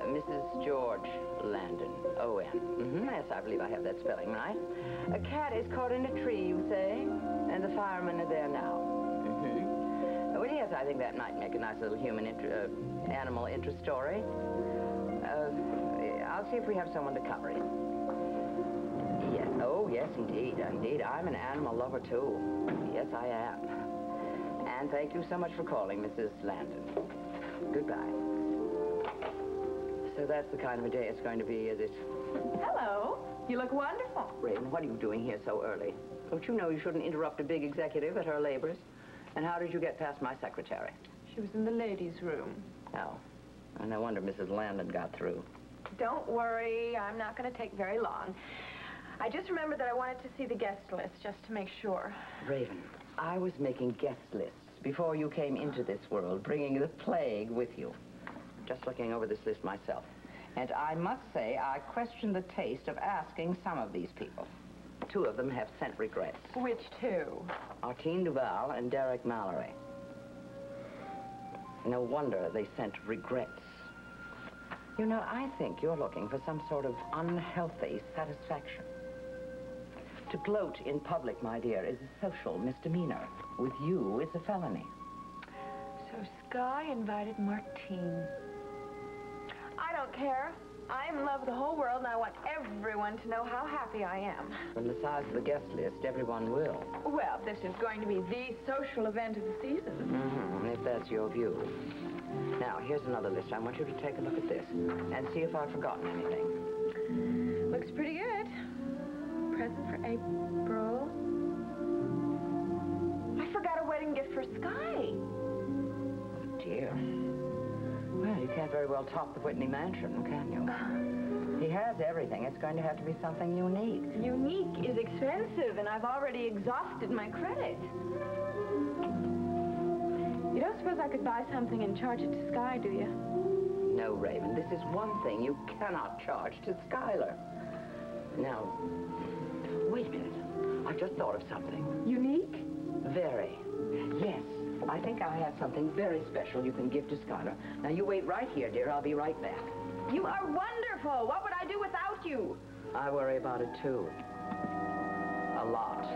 Mrs. George Landon, O-N. Yes, I believe I have that spelling right. A cat is caught in a tree, you say, and the firemen are there now. Well, yes, I think that might make a nice little animal interest story. I'll see if we have someone to cover it. Yes, oh, yes, indeed, indeed. I'm an animal lover, too. Yes, I am. And thank you so much for calling, Mrs. Landon. Goodbye. So that's the kind of a day it's going to be, is it? Hello. You look wonderful. Raven, what are you doing here so early? Don't you know you shouldn't interrupt a big executive at her labors? And how did you get past my secretary? She was in the ladies' room. Oh. No wonder Mrs. Landon got through. Don't worry. I'm not going to take very long. I just remembered that I wanted to see the guest list just to make sure. Raven, I was making guest lists before you came into this world, bringing the plague with you. Just looking over this list myself. And I must say, I question the taste of asking some of these people. 2 of them have sent regrets. Which 2? Artine Duval and Derek Mallory. No wonder they sent regrets. You know, I think you're looking for some sort of unhealthy satisfaction. To gloat in public, my dear, is a social misdemeanor. With you, it's a felony. So Sky invited Martine. I don't care. I'm in love with the whole world, and I want everyone to know how happy I am. From the size of the guest list, everyone will. Well, this is going to be the social event of the season. If that's your view. Now, here's another list. I want you to take a look at this and see if I've forgotten anything. Looks pretty good. Present for April. I forgot a wedding gift for Sky. Oh, dear. Well, you can't very well top the Whitney Mansion, can you? He has everything. It's going to have to be something unique. Unique is expensive, and I've already exhausted my credit. You don't suppose I could buy something and charge it to Sky, do you? No, Raven. This is one thing you cannot charge to Skylar. Now, wait a minute. I've just thought of something. Unique? Very. Yes. I think I have something very special you can give to Skylar. Now, you wait right here, dear. I'll be right back. You are wonderful. What would I do without you? I worry about it, too. A lot.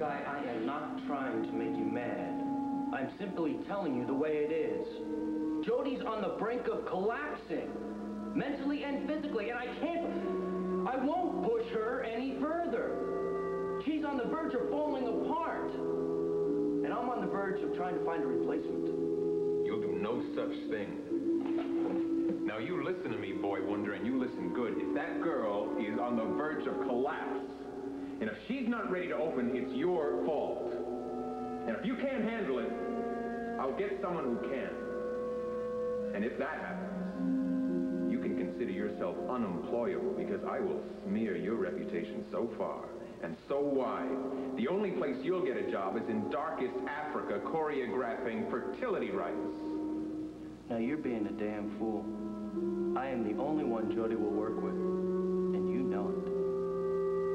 I am not trying to make you mad. I'm simply telling you the way it is. Jody's on the brink of collapsing, mentally and physically, and I won't push her any further. She's on the verge of falling apart, and I'm on the verge of trying to find a replacement. You'll do no such thing. Now you listen to me, boy wonder, and you listen good. If that girl is on the verge of collapse, and if she's not ready to open, it's your fault. And if you can't handle it, I'll get someone who can. And if that happens, you can consider yourself unemployable, because I will smear your reputation so far and so wide. The only place you'll get a job is in darkest Africa, choreographing fertility rites. Now you're being a damn fool. I am the only one Jody will work with, and you know it.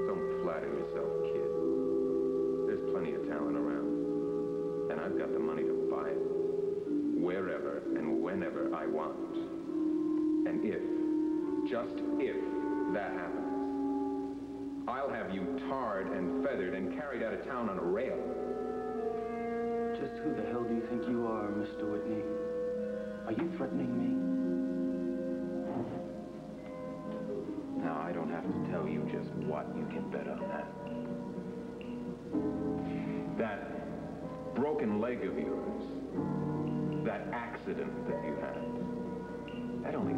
Don't flatter yourself, kid. There's plenty of talent around. And I've got the money to buy it. Wherever and whenever I want. And if, just if, that happens, I'll have you tarred and feathered and carried out of town on a rail. Just who the hell do you think you are, Mr. Whitney? Are you threatening me? Now, I don't have to tell you just what. You can bet on that. That broken leg of yours, that accident that you had, that only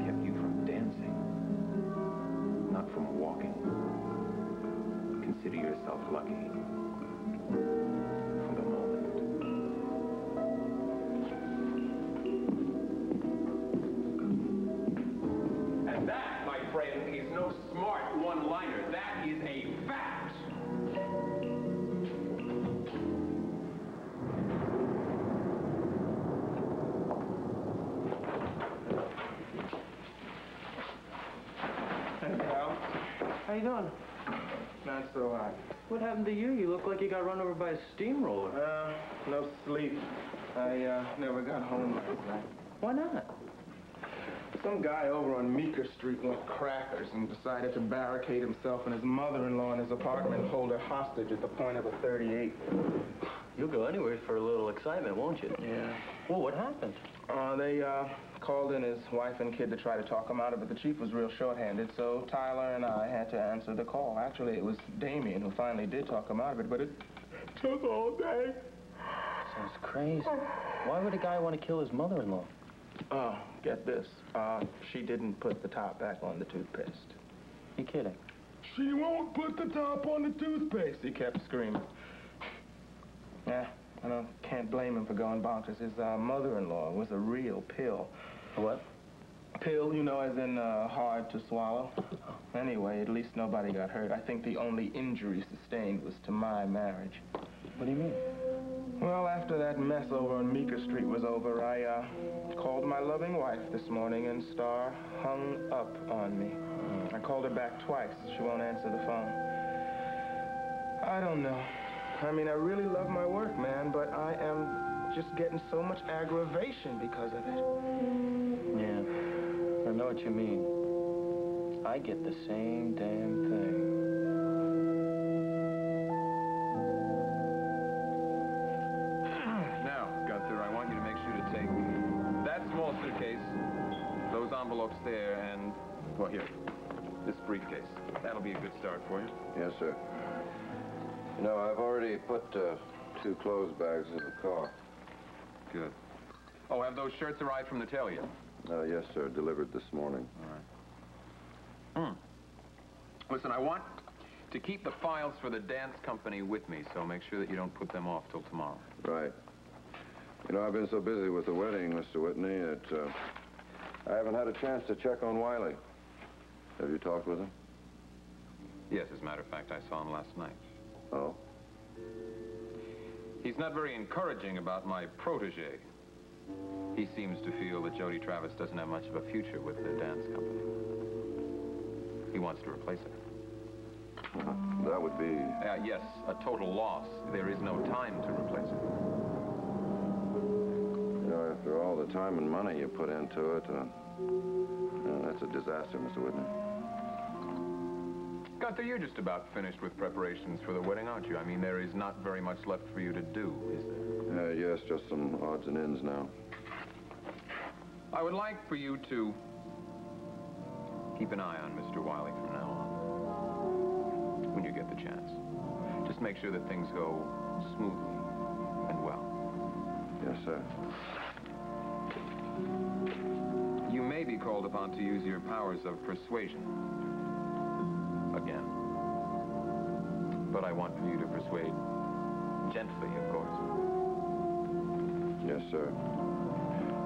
from walking. Consider yourself lucky. For the moment. And that, my friend, is no smart one-liner. That is a fact. Hey, pal. How you doing? Not so hot. What happened to you? You look like you got run over by a steamroller. No sleep. I never got home last night. Why not? Some guy over on Meeker Street went crackers and decided to barricade himself and his mother-in-law in his apartment and hold her hostage at the point of a .38. You'll go anywhere for a little excitement, won't you? Yeah. Well, what happened? They called in his wife and kid to try to talk him out of it. The chief was real short-handed, so Tyler and I had to answer the call. Actually, it was Damian who finally did talk him out of it, but it took all day. Sounds crazy. Why would a guy want to kill his mother-in-law? Oh, get this. She didn't put the top back on the toothpaste. You kidding? She won't put the top on the toothpaste, he kept screaming. Yeah, I can't blame him for going bonkers. His mother-in-law was a real pill. A what? Pill, you know, as in hard to swallow. Anyway, at least nobody got hurt. I think the only injury sustained was to my marriage. What do you mean? Well, after that mess over on Meeker Street was over, I called my loving wife this morning and Star hung up on me. I called her back twice. She won't answer the phone. I don't know. I mean, I really love my work, man, but I am just getting so much aggravation because of it. Yeah, I know what you mean. I get the same damn thing. Now, Gunther, I want you to make sure to take that small suitcase, those envelopes there, and, well, here, this briefcase. That'll be a good start for you. Yes, sir. You know, I've already put 2 clothes bags in the car. Good. Oh, have those shirts arrived from the tailor yet? Yes, sir. Delivered this morning. All right. Listen, I want to keep the files for the dance company with me, so make sure that you don't put them off till tomorrow. Right. You know, I've been so busy with the wedding, Mr. Whitney, that I haven't had a chance to check on Wiley. Have you talked with him? Yes, as a matter of fact, I saw him last night. Oh? He's not very encouraging about my protege. He seems to feel that Jody Travis doesn't have much of a future with the dance company. He wants to replace her. That would be... Yes, a total loss. There is no time to replace her. You know, after all the time and money you put into it, that's a disaster, Mr. Whitney. Gunther, you're just about finished with preparations for the wedding, aren't you? I mean, there is not very much left for you to do, is there? Yes, just some odds and ends now. I would like for you to keep an eye on Mr. Wiley from now on. When you get the chance. Just make sure that things go smoothly and well. Yes, sir. You may be called upon to use your powers of persuasion. Again. But I want for you to persuade gently, of course. Yes, sir.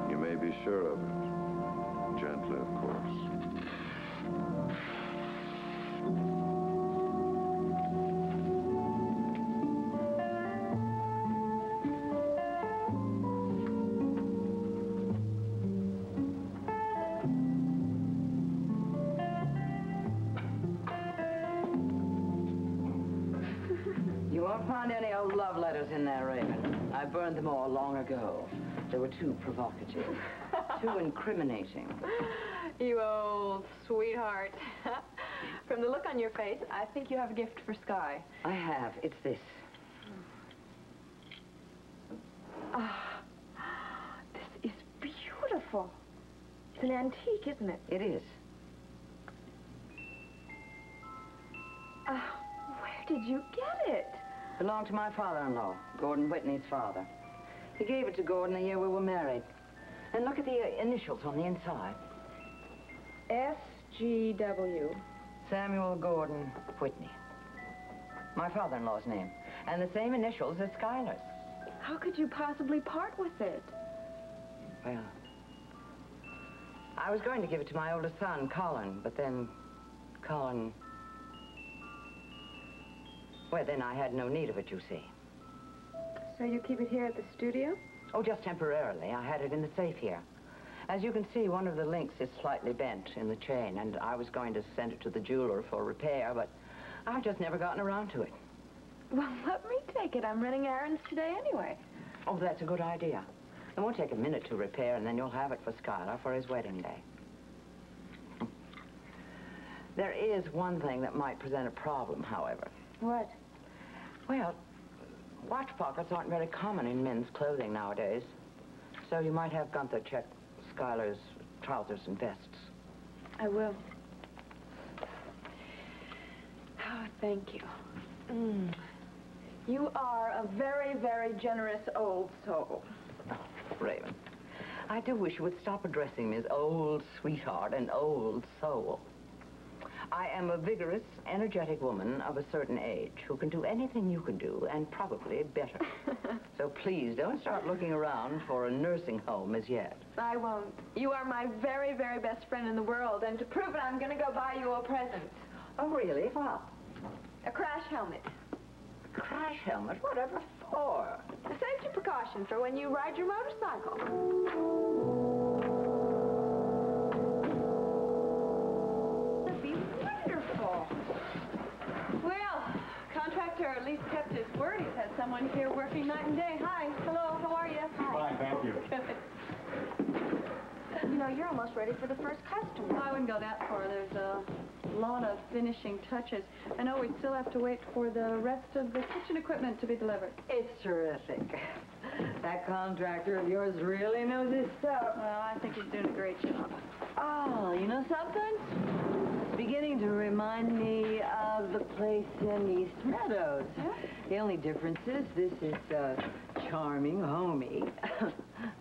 You may be sure of it. Gently, of course. You won't find any old love letters in there, Raven. I burned them all long ago. They were too provocative, too incriminating. You old sweetheart. From the look on your face, I think you have a gift for Sky. I have. It's this. Ah, this is beautiful. It's an antique, isn't it? It is. Where did you get it? Belonged to my father-in-law, Gordon Whitney's father. He gave it to Gordon the year we were married. And look at the initials on the inside. SGW. Samuel Gordon Whitney. My father-in-law's name. And the same initials as Schuyler's. How could you possibly part with it? Well, I was going to give it to my oldest son, Colin, but then Colin... Well, then I had no need of it, you see. So you keep it here at the studio? Oh, just temporarily. I had it in the safe here. As you can see, one of the links is slightly bent in the chain, and I was going to send it to the jeweler for repair, but I've just never gotten around to it. Well, let me take it. I'm running errands today anyway. Oh, that's a good idea. It won't take a minute to repair, and then you'll have it for Schuyler for his wedding day. There is one thing that might present a problem, however. What? Well, watch pockets aren't very common in men's clothing nowadays. So you might have Gunther check Schuyler's trousers and vests. I will. Oh, thank you. You are a very, very generous old soul. Oh, Raven, I do wish you would stop addressing me as old sweetheart and old soul. I am a vigorous, energetic woman of a certain age who can do anything you can do, and probably better. So please, don't start looking around for a nursing home as yet. I won't. You are my very, very best friend in the world, and to prove it, I'm going to go buy you a present. Oh, really? What? A crash helmet. A crash helmet? Whatever for? A safety precaution for when you ride your motorcycle. That'd be wonderful. Well, contractor at least kept his word. He's had someone here working night and day. Hi. Hello. How are you? Hi. Fine, thank you. You know, you're almost ready for the first customer. I wouldn't go that far. There's a lot of finishing touches. I know we'd still have to wait for the rest of the kitchen equipment to be delivered. It's terrific. That contractor of yours really knows his stuff. Well, I think he's doing a great job. Oh, you know something? It's beginning to remind me of the place in East Meadows. Yeah? The only difference is this is charming, homey.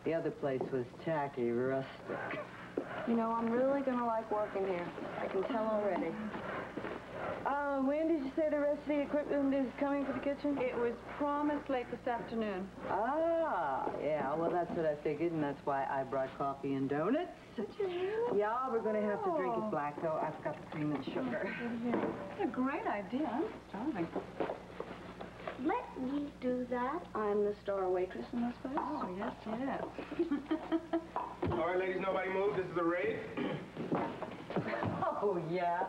The other place was tacky, rustic. You know, I'm really going to like working here. I can tell already. When did you say the rest of the equipment is coming for the kitchen? It was promised late this afternoon. Ah, yeah, well, that's what I figured, and that's why I brought coffee and donuts. Did you really? Yeah, we're going to have to drink it black, though. I've got the cream and sugar. That's a great idea. I'm starving. Let me do that. I'm the star waitress in this place. Oh, yes, yes. All right, ladies, nobody move. This is a raid. Oh, yeah?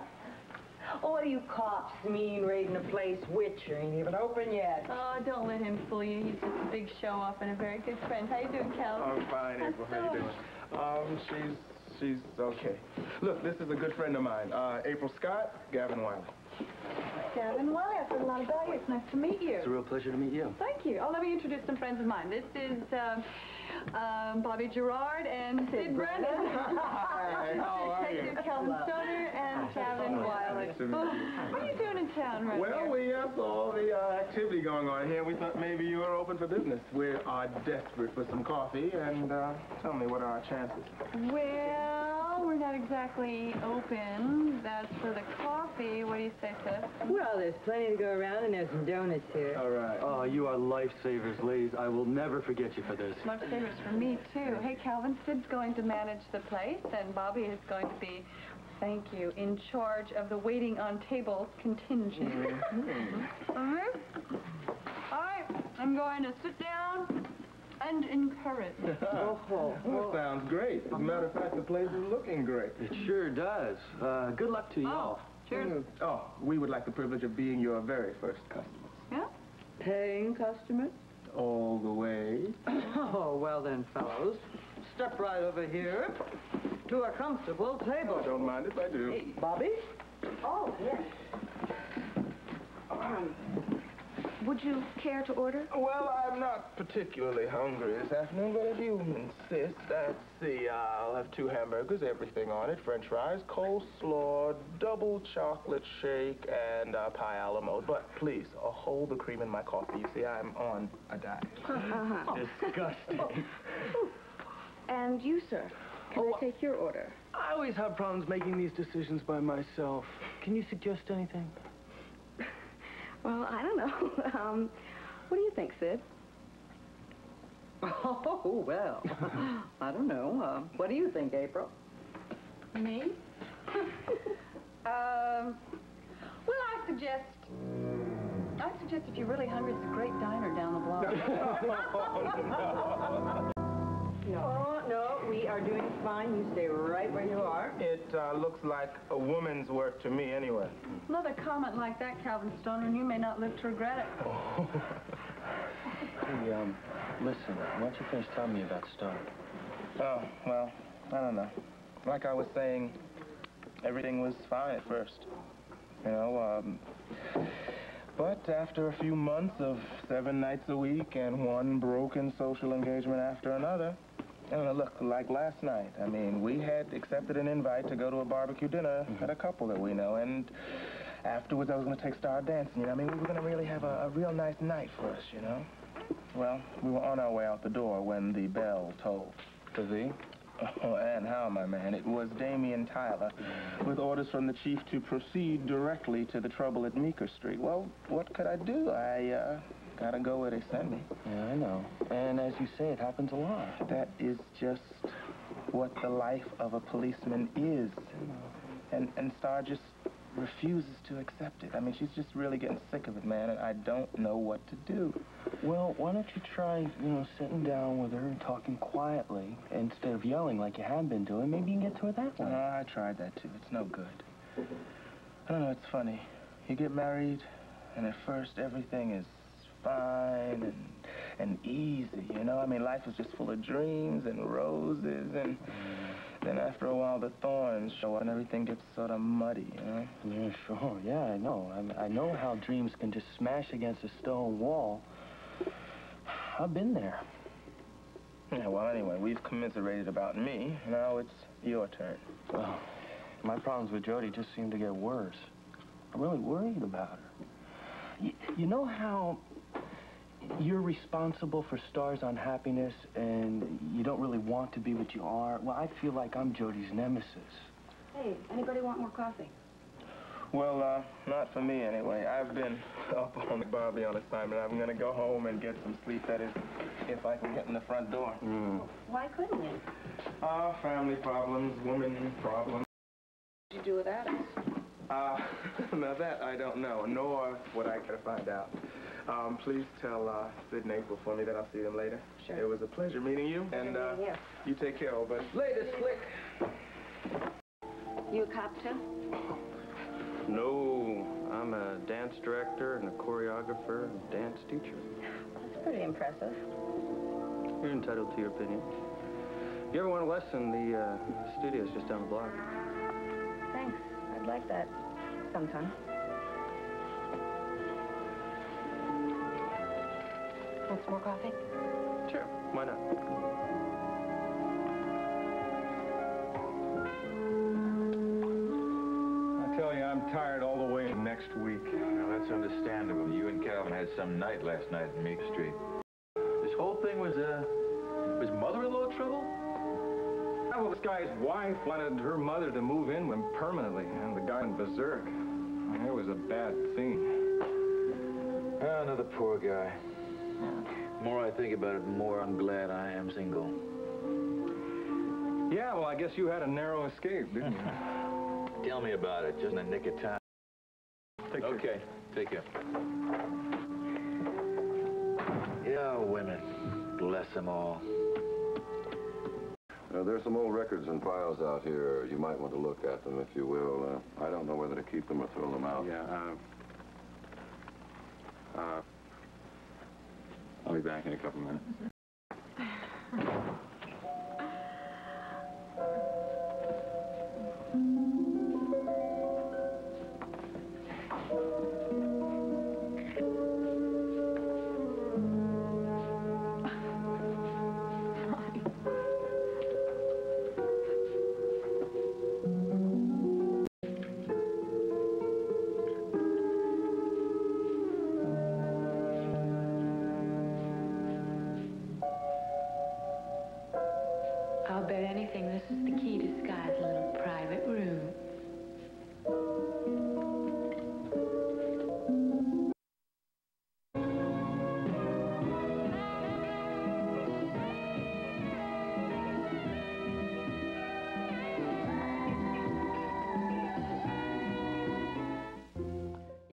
Oh, what do you cops mean raiding a place which ain't even open yet? Oh, don't let him fool you. He's just a big show-off and a very good friend. How you doing, Cal? I'm fine, April. How you doing? She's okay. Look, this is a good friend of mine. April Scott, Gavin Wiley. Gavin Wiley, I've heard a lot about you. It's nice to meet you. It's a real pleasure to meet you. Thank you. Oh, let me introduce some friends of mine. This is Bobby Gerard and Sid Brandon. Hi, how are you? Detective Calvin Stoner and Gavin Wiley. Nice to meet you. What are you doing in town right Well, here? we saw all the activity going on here. We thought maybe you were open for business. We are desperate for some coffee, and tell me, what are our chances? Well, we're not exactly open. That's for the coffee. What do you say, Sid? Well, there's plenty to go around, and there's some donuts here. All right. Oh, you are lifesavers, ladies. I will never forget you for this. Lifesavers for me, too. Hey, Calvin, Sid's going to manage the place, and Bobby is going to be, thank you, in charge of the waiting on tables contingent. All right, I'm going to sit down and encourage. That sounds great. As a matter of fact, the place is looking great. It sure does. Good luck to you all. Cheers. Oh, we would like the privilege of being your very first customers. Yeah? Paying customers? All the way. Oh, well then, fellows, step right over here to a comfortable table. Oh, don't mind if I do. Hey, Bobby? Oh, yes. Would you care to order? Well, I'm not particularly hungry this afternoon, but if you insist, let's see. I'll have 2 hamburgers, everything on it, French fries, coleslaw, double chocolate shake, and pie a la mode. But please, hold the cream in my coffee. You see, I'm on a diet. Disgusting. And you, sir? Can I take your order? I always have problems making these decisions by myself. Can you suggest anything? Well, I don't know. What do you think, Sid? Oh, well, I don't know. What do you think, April? Me? Well, I suggest if you're really hungry, it's a great diner down the block. Oh, no, we are doing fine. You stay right where you are. It looks like a woman's work to me, anyway. Another comment like that, Calvin Stoner, and you may not live to regret it. Hey, listen, why don't you finish telling me about Star? Oh, well, I don't know. Like I was saying, everything was fine at first. You know, but after a few months of 7 nights a week and one broken social engagement after another, I don't know, look, like last night, I mean, we had accepted an invite to go to a barbecue dinner at a couple that we know, and afterwards I was going to take Star dancing, you know, I mean, we were going to really have a real nice night for us, you know. Well, we were on our way out the door when the bell tolled. The V? Oh, and how, my man? It was Damian Tyler, with orders from the chief to proceed directly to the trouble at Meeker Street. Well, what could I do? I gotta go where they send me. Yeah, I know. And as you say, it happens a lot. That is just what the life of a policeman is. And Star just refuses to accept it. I mean, she's just really getting sick of it, man, and I don't know what to do. Well, why don't you try, you know, sitting down with her and talking quietly instead of yelling like you have been doing? Maybe you can get to her that way. I tried that, too. It's no good. I don't know, it's funny. You get married, and at first everything is fine and easy, you know? I mean, life is just full of dreams and roses, and then after a while the thorns show up and everything gets sort of muddy, you know? Yeah, sure. Yeah, I know. I know how dreams can just smash against a stone wall. I've been there. Yeah, well, anyway, we've commiserated about me. Now it's your turn. Well, my problems with Jody just seem to get worse. I'm really worried about her. You know how you're responsible for Star's unhappiness and you don't really want to be what you are? Well, I feel like I'm Jody's nemesis. Hey, anybody want more coffee? Well, not for me anyway. I've been up on the Bobbie on assignment. I'm gonna go home and get some sleep. That is, if I can get in the front door. Why couldn't you? Family problems, women problems. What did you do without us? Now that I don't know, nor would I care to find out. Please tell Sid and April for me that I'll see them later. Sure. It was a pleasure meeting you, and you take care, old buddy. Later, Slick. You a cop, too? No, I'm a dance director and a choreographer and dance teacher. That's pretty impressive. You're entitled to your opinion. If you ever want a lesson, the studio's just down the block. Thanks. I'd like that sometime. Want some more coffee? Sure, why not? I tell you, I'm tired all the way next week. Well, that's understandable. You and Calvin had some night last night in Meek Street. This whole thing was mother-in-law trouble? Well, this guy's wife wanted her mother to move in with him permanently, and the guy went berserk. It was a bad scene. Oh, another poor guy. The more I think about it, the more I'm glad I am single. Yeah, well, I guess you had a narrow escape, didn't you? Tell me about it, just in the nick of time. Okay, take care. Yeah, women. Bless them all. There's some old records and files out here. You might want to look at them, if you will. I don't know whether to keep them or throw them out. Yeah, I'll be back in a couple minutes.